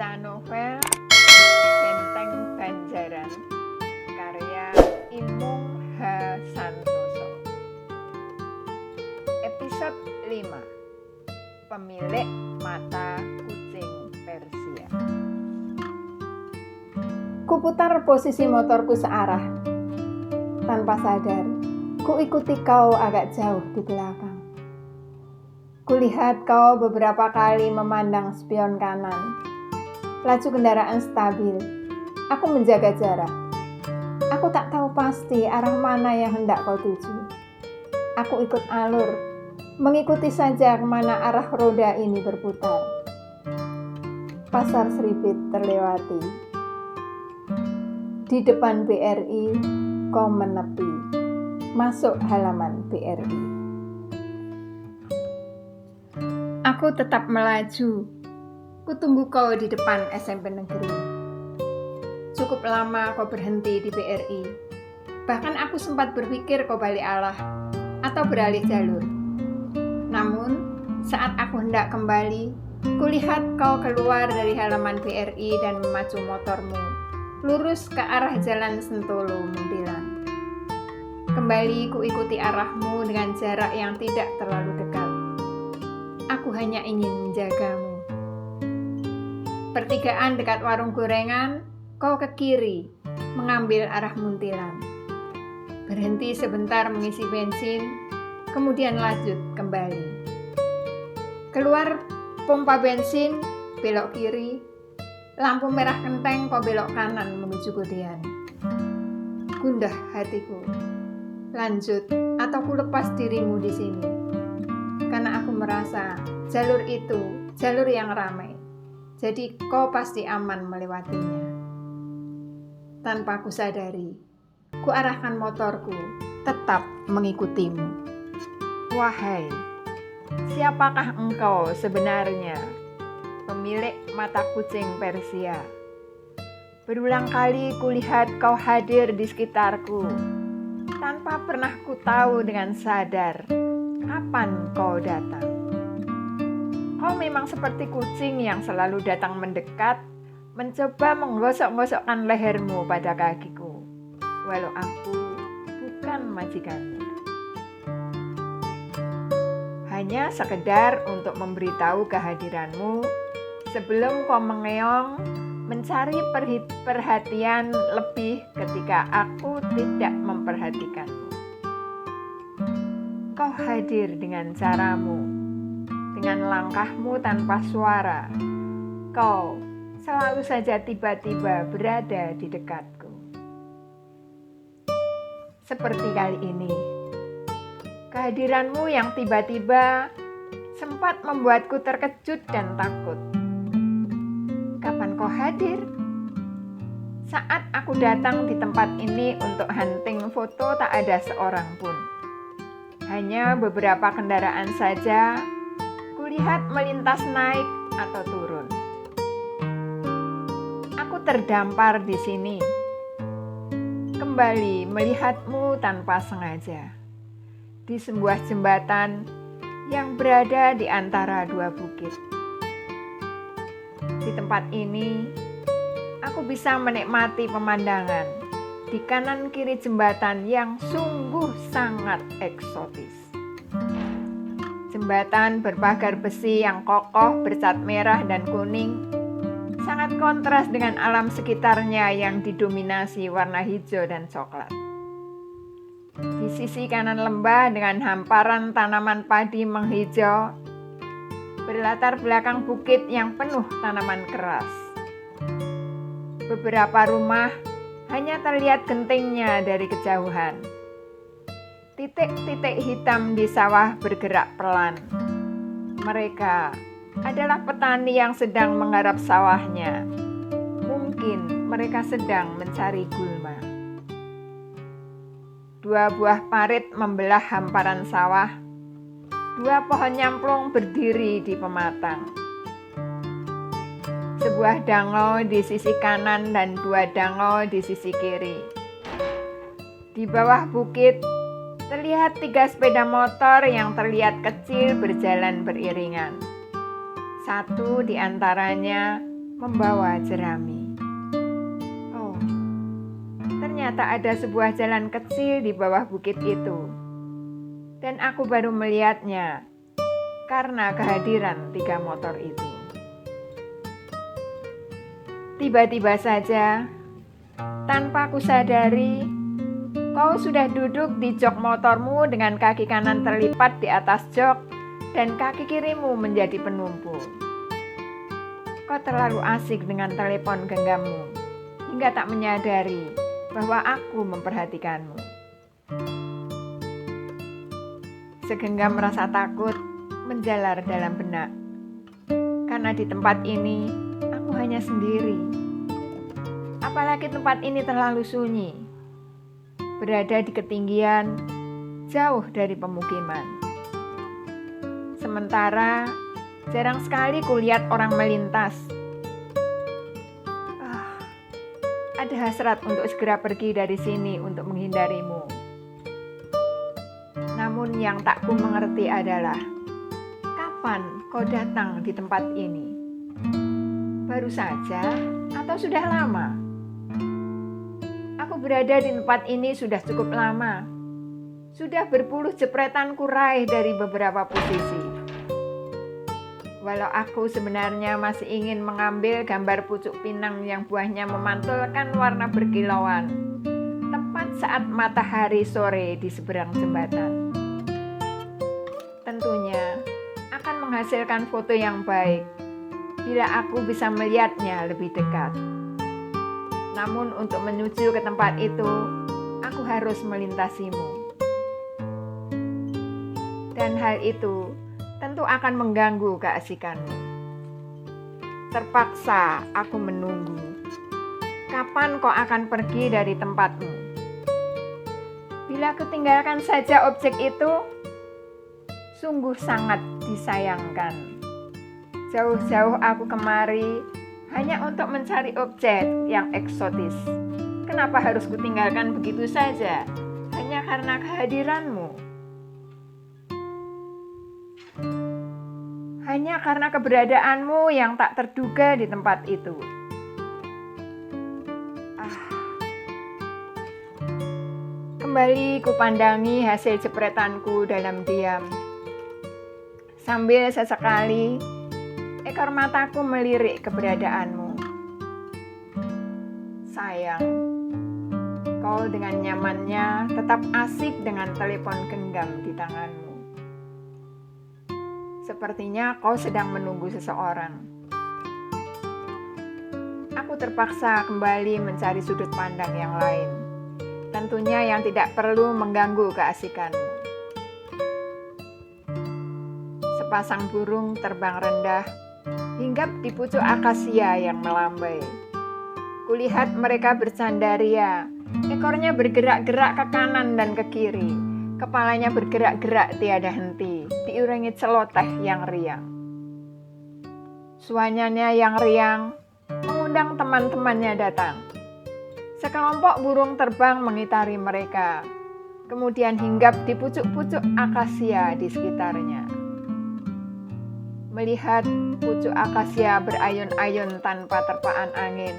Baca novel Benteng Banjaran karya Imung H. Santoso. Episode 5. Pemilik mata kucing Persia. Kuputar posisi motorku searah. Tanpa sadar, kuikuti kau agak jauh di belakang. Kulihat kau beberapa kali memandang spion kanan. Laju kendaraan stabil. Aku menjaga jarak. Aku tak tahu pasti arah mana yang hendak kau tuju. Aku ikut alur, mengikuti saja kemana arah roda ini berputar. Pasar Seripit terlewati. Di depan BRI, kau menepi. Masuk halaman BRI. Aku tetap melaju. Kutunggu kau di depan SMP negeri. Cukup lama kau berhenti di BRI. Bahkan aku sempat berpikir kau balik arah atau beralih jalur. Namun, saat aku hendak kembali, kulihat kau keluar dari halaman BRI dan memacu motormu lurus ke arah Jalan Sentolo Muntilan. Kembali kuikuti arahmu dengan jarak yang tidak terlalu dekat. Aku hanya ingin menjagamu. Pertigaan dekat warung gorengan, kau ke kiri, mengambil arah Muntilan. Berhenti sebentar mengisi bensin, kemudian lanjut kembali. Keluar pompa bensin, belok kiri, lampu merah kenteng kau belok kanan menuju Kudian. Gundah hatiku. Lanjut atau ku lepas dirimu di sini. Karena aku merasa jalur itu jalur yang ramai. Jadi kau pasti aman melewatinya. Tanpa ku sadari, ku arahkan motorku tetap mengikutimu. Wahai, siapakah engkau sebenarnya? Pemilik mata kucing Persia. Berulang kali kulihat kau hadir di sekitarku, tanpa pernah ku tahu dengan sadar kapan kau datang. Kau memang seperti kucing yang selalu datang mendekat, mencoba menggosok-gosokkan lehermu pada kakiku, walau aku bukan majikanmu. Hanya sekedar untuk memberitahu kehadiranmu sebelum kau mengeong mencari perhatian lebih ketika aku tidak memperhatikanmu. Kau hadir dengan caramu, dengan langkahmu tanpa suara. Kau selalu saja tiba-tiba berada di dekatku. Seperti kali ini, kehadiranmu yang tiba-tiba sempat membuatku terkejut dan takut. Kapan kau hadir? Saat aku datang di tempat ini untuk hunting foto, tak ada seorang pun. Hanya beberapa kendaraan saja kulihat melintas naik atau turun. Aku terdampar di sini, kembali melihatmu tanpa sengaja di sebuah jembatan yang berada di antara dua bukit. Di tempat ini, aku bisa menikmati pemandangan di kanan kiri jembatan yang sungguh sangat eksotis. Jembatan berpagar besi yang kokoh bercat merah dan kuning sangat kontras dengan alam sekitarnya yang didominasi warna hijau dan coklat. Di sisi kanan lembah dengan hamparan tanaman padi menghijau, berlatar belakang bukit yang penuh tanaman keras. Beberapa rumah hanya terlihat gentingnya dari kejauhan. Titik-titik hitam di sawah bergerak pelan. Mereka adalah petani yang sedang menggarap sawahnya. Mungkin mereka sedang mencari gulma. Dua buah parit membelah hamparan sawah. Dua pohon nyamplung berdiri di pematang. Sebuah dangau di sisi kanan dan dua dangau di sisi kiri. Di bawah bukit terlihat 3 sepeda motor yang terlihat kecil berjalan beriringan. Satu di antaranya membawa jerami. Oh, ternyata ada sebuah jalan kecil di bawah bukit itu. Dan aku baru melihatnya karena kehadiran 3 motor itu. Tiba-tiba saja, tanpa kusadari, kau sudah duduk di jok motormu dengan kaki kanan terlipat di atas jok dan kaki kirimu menjadi penumpu. Kau terlalu asik dengan telepon genggammu hingga tak menyadari bahwa aku memperhatikanmu. Segenggam rasa takut menjalar dalam benak, karena di tempat ini aku hanya sendiri. Apalagi tempat ini terlalu sunyi, berada di ketinggian jauh dari pemukiman. Sementara jarang sekali kulihat orang melintas. Ada hasrat untuk segera pergi dari sini untuk menghindarimu. Namun yang tak ku mengerti adalah kapan kau datang di tempat ini? Baru saja atau sudah lama? Aku berada di tempat ini sudah cukup lama. Sudah berpuluh jepretan ku raih dari beberapa posisi. Walau aku sebenarnya masih ingin mengambil gambar pucuk pinang yang buahnya memantulkan warna berkilauan, tepat saat matahari sore di seberang jembatan. Tentunya akan menghasilkan foto yang baik bila aku bisa melihatnya lebih dekat. Namun untuk menuju ke tempat itu, aku harus melintasimu. Dan hal itu tentu akan mengganggu keasikanmu. Terpaksa aku menunggu. Kapan kau akan pergi dari tempatmu? Bila kutinggalkan saja objek itu, sungguh sangat disayangkan. Jauh-jauh aku kemari hanya untuk mencari objek yang eksotis. Kenapa harus kutinggalkan begitu saja? Hanya karena kehadiranmu. Hanya karena keberadaanmu yang tak terduga di tempat itu. Kembali kupandangi hasil jepretanku dalam diam. Sambil sesekali ekor mataku melirik keberadaanmu. Sayang, kau dengan nyamannya tetap asik dengan telepon genggam di tanganmu. Sepertinya kau sedang menunggu seseorang. Aku terpaksa kembali mencari sudut pandang yang lain. Tentunya yang tidak perlu mengganggu keasikanmu. Sepasang burung terbang rendah hinggap di pucuk akasia yang melambai. Kulihat mereka bersandaria, ekornya bergerak-gerak ke kanan dan ke kiri, kepalanya bergerak-gerak tiada henti, diiringi celoteh yang riang. Suaranya yang riang mengundang teman-temannya datang. Sekelompok burung terbang mengitari mereka, kemudian hinggap di pucuk-pucuk akasia di sekitarnya. Melihat pucuk akasia berayun-ayun tanpa terpaan angin,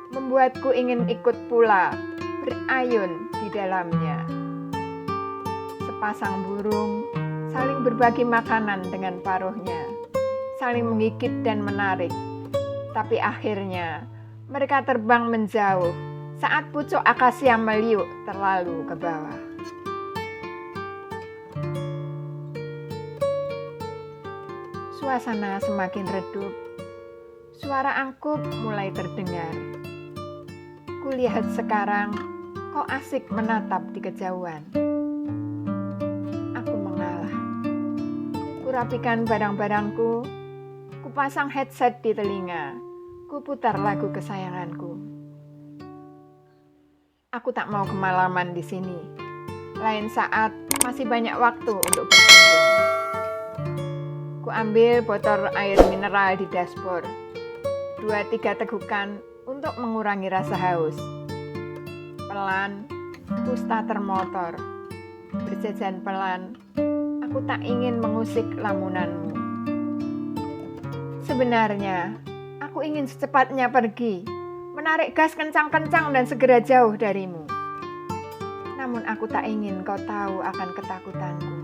membuatku ingin ikut pula berayun di dalamnya. Sepasang burung saling berbagi makanan dengan paruhnya, saling menggigit dan menarik. Tapi akhirnya mereka terbang menjauh saat pucuk akasia meliuk terlalu ke bawah. Suasana semakin redup, suara angkup mulai terdengar. Kulihat sekarang kau asik menatap di kejauhan. Aku mengalah. Kurapikan barang-barangku, kupasang headset di telinga, kuputar lagu kesayanganku. Aku tak mau kemalaman di sini. Lain saat masih banyak waktu untuk berkunjung. Ku ambil botol air mineral di dashboard. 2-3 tegukan untuk mengurangi rasa haus. Pelan, ku starter motor. Berjajan pelan, aku tak ingin mengusik lamunanmu. Sebenarnya, Aku ingin secepatnya pergi, menarik gas kencang-kencang dan segera jauh darimu. Namun aku tak ingin kau tahu akan ketakutanku.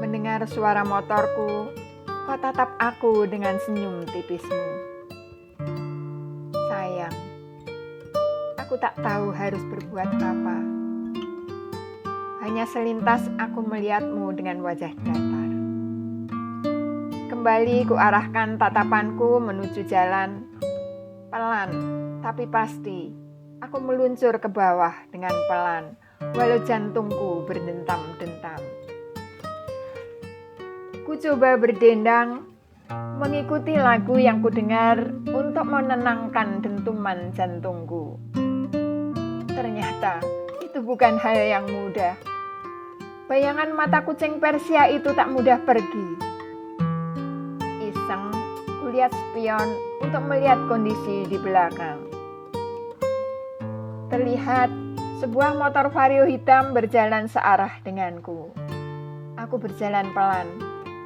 Mendengar suara motorku, kau tatap aku dengan senyum tipismu. Sayang, aku tak tahu harus berbuat apa. Hanya selintas aku melihatmu dengan wajah datar. Kembali kuarahkan tatapanku menuju jalan. Pelan, tapi pasti. Aku meluncur ke bawah dengan pelan, walau jantungku berdentam-dentam. Ku coba berdendang, mengikuti lagu yang kudengar untuk menenangkan dentuman jantungku. Ternyata itu bukan hal yang mudah. Bayangan mata kucing Persia itu tak mudah pergi. Iseng, kulihat spion untuk melihat kondisi di belakang. Terlihat sebuah motor Vario hitam berjalan searah denganku. Aku berjalan pelan,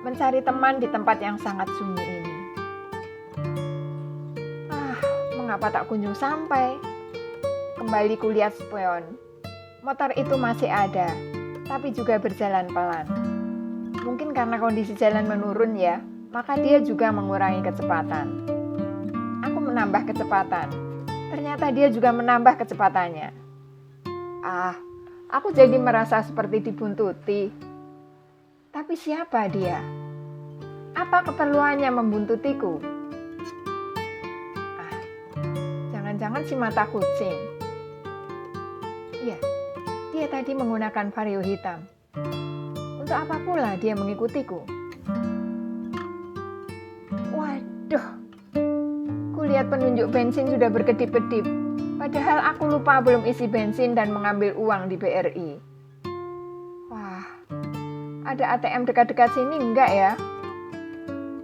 mencari teman di tempat yang sangat sunyi ini. Mengapa tak kunjung sampai? Kembali kulihat spion. Motor itu masih ada, tapi juga berjalan pelan. Mungkin karena kondisi jalan menurun ya, maka dia juga mengurangi kecepatan. Aku menambah kecepatan. Ternyata dia juga menambah kecepatannya. Aku jadi merasa seperti dibuntuti. Tapi siapa dia? Apa keperluannya membuntutiku? Jangan-jangan si mata kucing. Iya, dia tadi menggunakan Vario hitam. Untuk apa pula dia mengikutiku? Waduh, kulihat penunjuk bensin sudah berkedip-kedip. Padahal aku lupa belum isi bensin dan mengambil uang di BRI. Wah, ada ATM dekat-dekat sini enggak ya?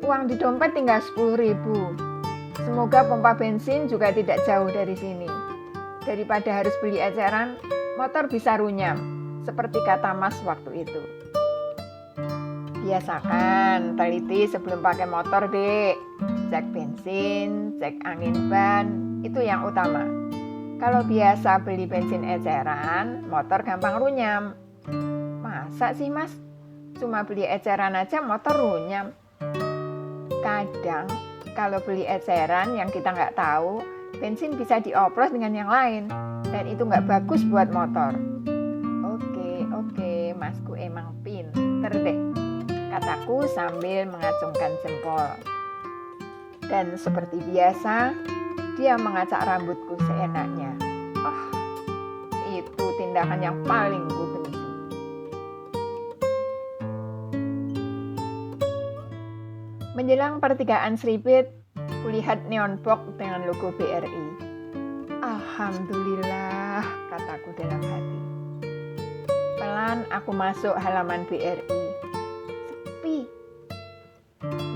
Uang di dompet tinggal 10.000. Semoga pompa bensin juga tidak jauh dari sini. Daripada harus beli eceran, motor bisa runyam, seperti kata Mas waktu itu. Biasakan, teliti sebelum pakai motor, Dek. Cek bensin, cek angin ban, itu yang utama. Kalau biasa beli bensin eceran, motor gampang runyam. Masa sih, Mas? Cuma beli eceran aja motor runyam? Kadang, kalau beli eceran yang kita nggak tahu, bensin bisa dioplos dengan yang lain, dan itu nggak bagus buat motor. Oke, Masku emang pinter deh, kataku sambil mengacungkan jempol. Dan seperti biasa, dia mengacak rambutku seenaknya. Itu tindakan yang paling ku benci. Menjelang pertigaan Sripit, kulihat neon box dengan logo BRI. Alhamdulillah, kataku dalam hati. Pelan aku masuk halaman BRI. Sepi.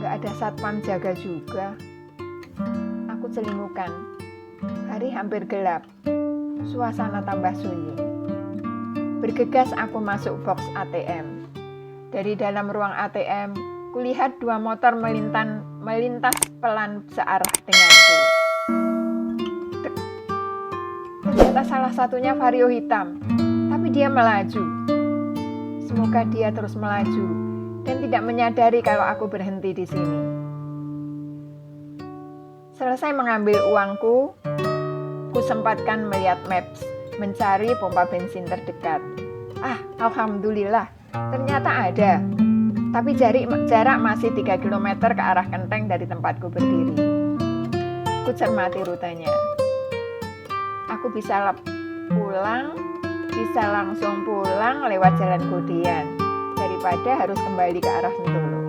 Gak ada satpam jaga juga. Aku celingukan. Hari hampir gelap. Suasana tambah sunyi. Bergegas aku masuk box ATM. Dari dalam ruang ATM, kulihat dua motor melintas pelan searah denganku. Ternyata salah satunya Vario hitam, tapi dia melaju. Semoga dia terus melaju dan tidak menyadari kalau aku berhenti di sini. Selesai mengambil uangku, ku sempatkan melihat maps, mencari pompa bensin terdekat. Alhamdulillah, ternyata ada. Tapi jarak masih 3 km ke arah Kenteng dari tempatku berdiri. Ku cermati rutenya. Aku bisa langsung pulang lewat Jalan Godian daripada harus kembali ke arah Sentolo.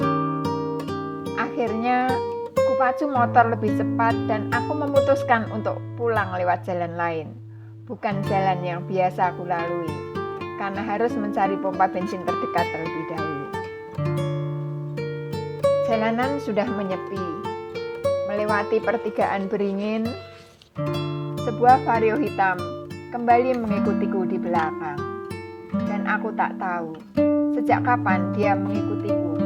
Akhirnya, ku pacu motor lebih cepat dan aku memutuskan untuk pulang lewat jalan lain, bukan jalan yang biasa aku lalui, karena harus mencari pompa bensin terdekat terlebih dahulu. Jalanan sudah menyepi. Melewati pertigaan beringin, sebuah Vario hitam kembali mengikutiku di belakang. Dan aku tak tahu sejak kapan dia mengikutiku